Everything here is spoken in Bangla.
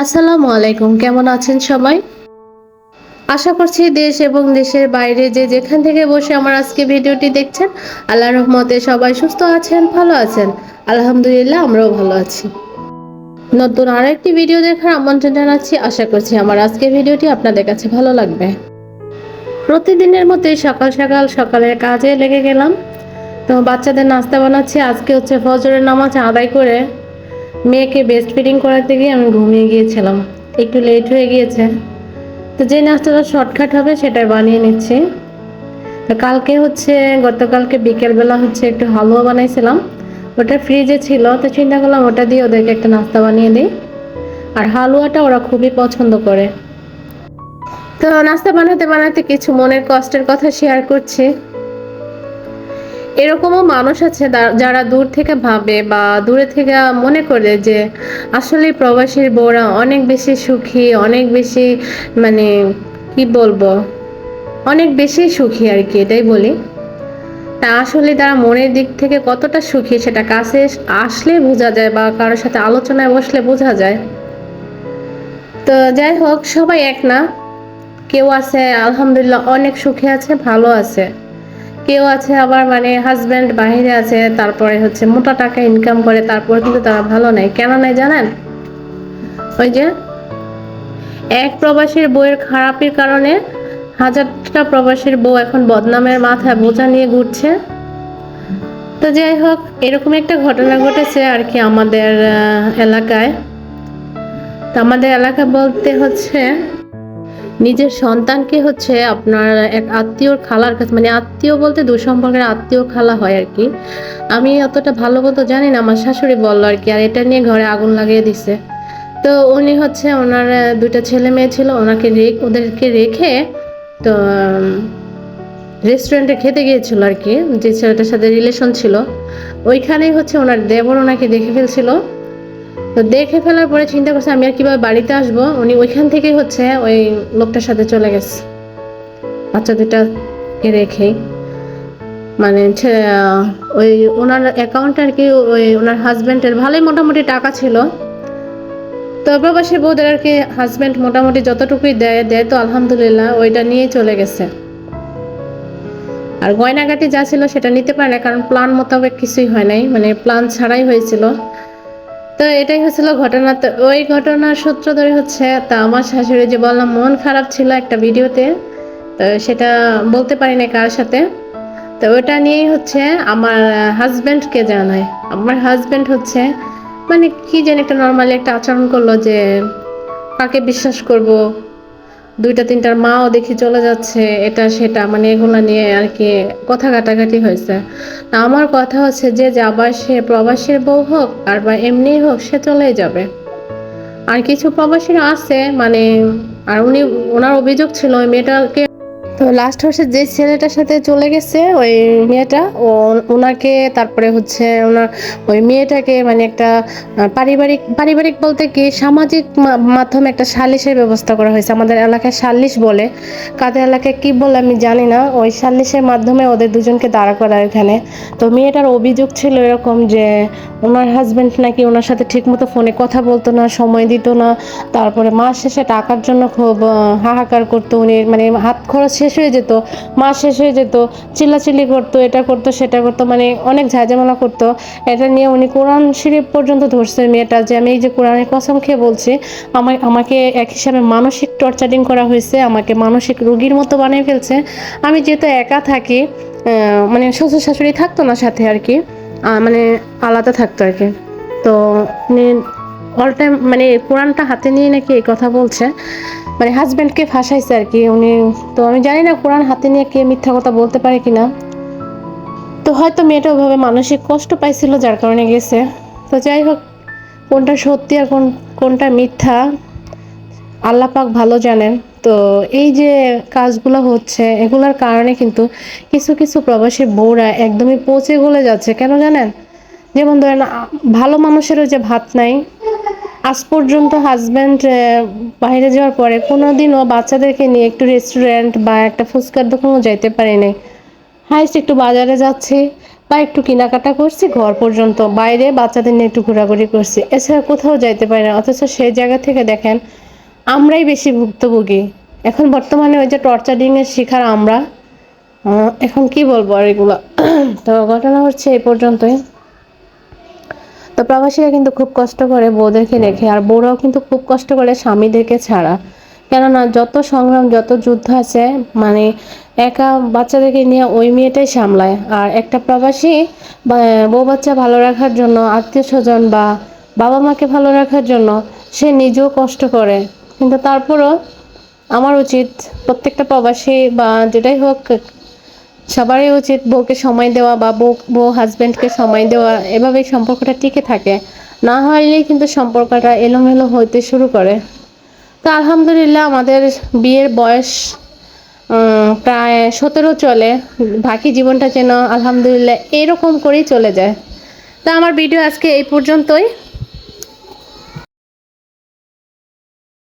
আসসালামু আলাইকুম, কেমন আছেন সবাই? আশা করছি দেশ এবং দেশের বাইরে যে যেখান থেকে বসে আমার আজকে ভিডিওটি দেখছেন, আল্লাহর রহমতে সবাই সুস্থ আছেন, ভালো আছেন। আলহামদুলিল্লাহ, আমরাও ভালো আছি। নতুন আরেকটি ভিডিও দেখার আমন্ত্রণ জানাচ্ছি। আশা করছি আমার আজকের ভিডিওটি আপনাদের কাছে ভালো লাগবে। প্রতিদিনের মতোই সকাল সকাল সকালের কাজে লেগে গেলাম। তো বাচ্চাদের নাস্তা বানাচ্ছি। আজকে হচ্ছে ফজরের নামাজ আদায় করে মেয়েকে ব্রেস্ট ফিডিং করাতে গিয়ে আমি ঘুমিয়ে গিয়েছিলাম, একটু লেট হয়ে গিয়েছে। তো যে নাস্তাটা শর্টকাট হবে সেটাই বানিয়ে নিচ্ছি। তো গতকালকে বিকেলবেলা একটু হালুয়া বানাইছিলাম, ওটা ফ্রিজে ছিল। তো চিন্তা করলাম ওটা দিয়ে ওদেরকে একটা নাস্তা বানিয়ে দিই। আর হালুয়াটা ওরা খুবই পছন্দ করে। তো নাস্তা বানাতে বানাতে কিছু মনের কষ্টের কথা শেয়ার করছি। এরকমও মানুষ আছে যারা দূর থেকে ভাবে বা দূরে থেকে মনে করে যে আসলে প্রবাসীর বউরা অনেক বেশি সুখী, অনেক বেশি, মানে কি বলবো, অনেক বেশি সুখী আর কি, এটাই বলি। তা আসলে তারা মনের দিক থেকে কতটা সুখী সেটা কাছে আসলে বোঝা যায় বা কারোর সাথে আলোচনায় বসলে বোঝা যায়। তো যাই হোক, সবাই এক না। কেউ আছে আলহামদুলিল্লাহ অনেক সুখে আছে, ভালো আছে। কেউ আছে আবার হাজব্যান্ড বাইরে আছে, তারপরে মোটা টাকা ইনকাম করে, তারপর কিন্তু তারা ভালো নাই। কেন নাই জানেন? ওই যে এক প্রবাসীর বউয়ের খারাপের কারণে হাজারটা প্রবাসীর বউ এখন বদনামের মাথায় বোঝা নিয়ে ঘুরছে। তো যাই হোক, এরকম একটা ঘটনা ঘটেছে আর কি আমাদের এলাকায়। তো আমাদের এলাকা বলতে নিজের সন্তানকে আপনার এক আত্মীয়র খালার কাছে, আত্মীয় বলতে দূর সম্পর্কের আত্মীয় খালা হয় আর কি। আমি অতটা ভালো মতো জানি না, আমার শাশুড়ি বললো আর কি। আর এটা নিয়ে ঘরে আগুন লাগিয়ে দিছে। তো উনি ওনার দুইটা ছেলে মেয়ে ছিল, ওদেরকে রেখে তো রেস্টুরেন্টে খেতে গিয়েছিল আর কি। যে ছেলেটার সাথে রিলেশন ছিল ওইখানেই ওনার দেবর ওনাকে দেখে ফেলছিল। তো দেখে ফেলার পরে চিন্তা করছে আমি আর কিভাবে বাড়িতে আসবো। উনি ওইখান থেকে ওই লোকটার সাথে চলে গেছে বাচ্চা দুটাকে রেখে। ওই ওনার অ্যাকাউন্ট আর কি, ওই ওনার হাজব্যান্ডের ভালোই মোটামুটি টাকা ছিল। তো প্রবাসী বউদের আর কি হাজব্যান্ড মোটামুটি যতটুকুই দেয় দেয়, তো আলহামদুলিল্লাহ ওইটা নিয়ে চলে গেছে। আর গয়নাগাটি যা ছিল সেটা নিতে পারে না, কারণ প্ল্যান মোতাবেক কিছুই হয় নাই, প্ল্যান ছাড়াই হয়েছিল। তো এটাই ঘটনা। তো ওই ঘটনার সূত্র ধরে তা আমার শাশুড়ি, যে বললাম মন খারাপ ছিল একটা ভিডিওতে, তো সেটা বলতে পারি না কার সাথে। তো ওটা নিয়েই আমার হাজব্যান্ডকে জানায়। আমার হাজব্যান্ড কি জানি একটা নর্মালি একটা আচরণ করলো যে কাকে বিশ্বাস করব, দুইটা তিনটার মাও দেখি চলে যাচ্ছে, এটা সেটা, এগুলা নিয়ে আর কি কথা কাটাকাটি হয়েছে। আমার কথা যে যাবার সে প্রবাসীর বউ হোক আর বা এমনি হোক, সে চলেই যাবে। আর কিছু প্রবাসীরা আছে আর ওনার অভিযোগ ছিল ওই মেয়েটাকে। তো লাস্ট যে ছেলেটার সাথে চলে গেছে ওই মেয়েটা, ওনাকে তারপরে ওনার ওই মেয়েটাকে একটা পারিবারিক পারিবারিক বলতে কি সামাজিক মাধ্যমে একটা সালিশের ব্যবস্থা করা হয়েছে। আমাদের এলাকায় সালিশ বলে, কাদের এলাকায় কি বলে আমি জানি না। ওই সালিশের মাধ্যমে ওদের দুজনকে দাঁড়া করা এখানে। তো মেয়েটার অভিযোগ ছিল এরকম যে ওনার হাজব্যান্ড নাকি ওনার সাথে ঠিকমতো ফোনে কথা বলতো না, সময় দিত না। তারপরে মাস শেষে টাকার জন্য খুব হাহাকার করতো উনি, হাত খরচ শেষ হয়ে যেত, মাস শেষ হয়ে যেত, চিল্লাচিল্লি করতো, এটা করতো সেটা করতো, অনেক ঝাঁঝামেলা করতো। এটা নিয়ে উনি কোরআন শরীফ পর্যন্ত ধরছে মেয়েটা, যে আমি এই যে কোরআনের কসম খেয়ে বলছি, আমাকে এক হিসাবে মানসিক টর্চারিং করা হয়েছে, আমাকে মানসিক রোগীর মতো বানিয়ে ফেলছে। আমি যেহেতু একা থাকি, শ্বশুর শাশুড়ি থাকতো না সাথে আর কি, আলাদা থাকতো আর কি। তো উনি অল টাইম কোরআনটা হাতে নিয়ে নাকি এই কথা বলছে, হাজব্যান্ডকে ফাঁসাইছে আর কি উনি। তো আমি জানি না কোরআন হাতে নিয়ে কে মিথ্যা কথা বলতে পারে কিনা। তো হয়তো মেয়েটা ওইভাবে মানসিক কষ্ট পাইছিল, যার কারণে গেছে। তো যাই হোক, কোনটা সত্যি আর কোনটা মিথ্যা আল্লাহ পাক ভালো জানেন। তো এই যে কাজগুলো হচ্ছে, এগুলোর কারণে কিন্তু কিছু কিছু প্রবাসী বউরা একদমই পচে গলে যাচ্ছে। কেন জানেন? যেমন ধরেন, ভালো মানুষেরও যে ভাত নাই। আজ পর্যন্ত হাজব্যান্ড বাইরে যাওয়ার পরে কোনোদিনও বাচ্চাদেরকে নিয়ে একটু রেস্টুরেন্ট বা একটা ফুচকার দোকানও যাইতে পারি নাই। হাইস্ট একটু বাজারে যাচ্ছি, বা একটু কেনাকাটা করছি ঘর পর্যন্ত, বাইরে বাচ্চাদের নিয়ে একটু ঘোরাঘুরি করছি, এছাড়া কোথাও যাইতে পারি না। অথচ সেই জায়গা থেকে দেখেন আমরাই বেশি ভুক্তভোগী এখন বর্তমানে, ওই যে টর্চারিং এর শিকার আমরা। এখন কি বলবো আর এগুলো। তো ঘটনা হচ্ছে এই পর্যন্তই। তো প্রবাসীরা কিন্তু খুব কষ্ট করে বউদেরকে রেখে, আর বউরাও কিন্তু খুব কষ্ট করে স্বামীদেরকে ছাড়া। কেননা যত সংগ্রাম যত যুদ্ধ আছে, মানে একা বাচ্চাদেরকে নিয়ে ওই মেয়েটাই সামলায়। আর একটা প্রবাসী বউ বাচ্চা ভালো রাখার জন্য, আত্মীয় স্বজন বা বাবা মাকে ভালো রাখার জন্য সে নিজেও কষ্ট করে। কিন্তু তারপরও আমার উচিত প্রত্যেকটা প্রবাসী বা যেটাই হোক সবারই উচিত বউকে সময় দেওয়া বা বউ হাজবেন্ডকে সময় দেওয়া, এভাবেই সম্পর্কটা টিকে থাকে। না হলেই কিন্তু সম্পর্কটা এলোমেলো হইতে শুরু করে। তো আলহামদুলিল্লাহ আমাদের বিয়ের বয়স প্রায় 17 চলে। বাকি জীবনটা যেন আলহামদুলিল্লাহ এরকম করেই চলে যায়। তো আমার ভিডিও আজকে এই পর্যন্তই।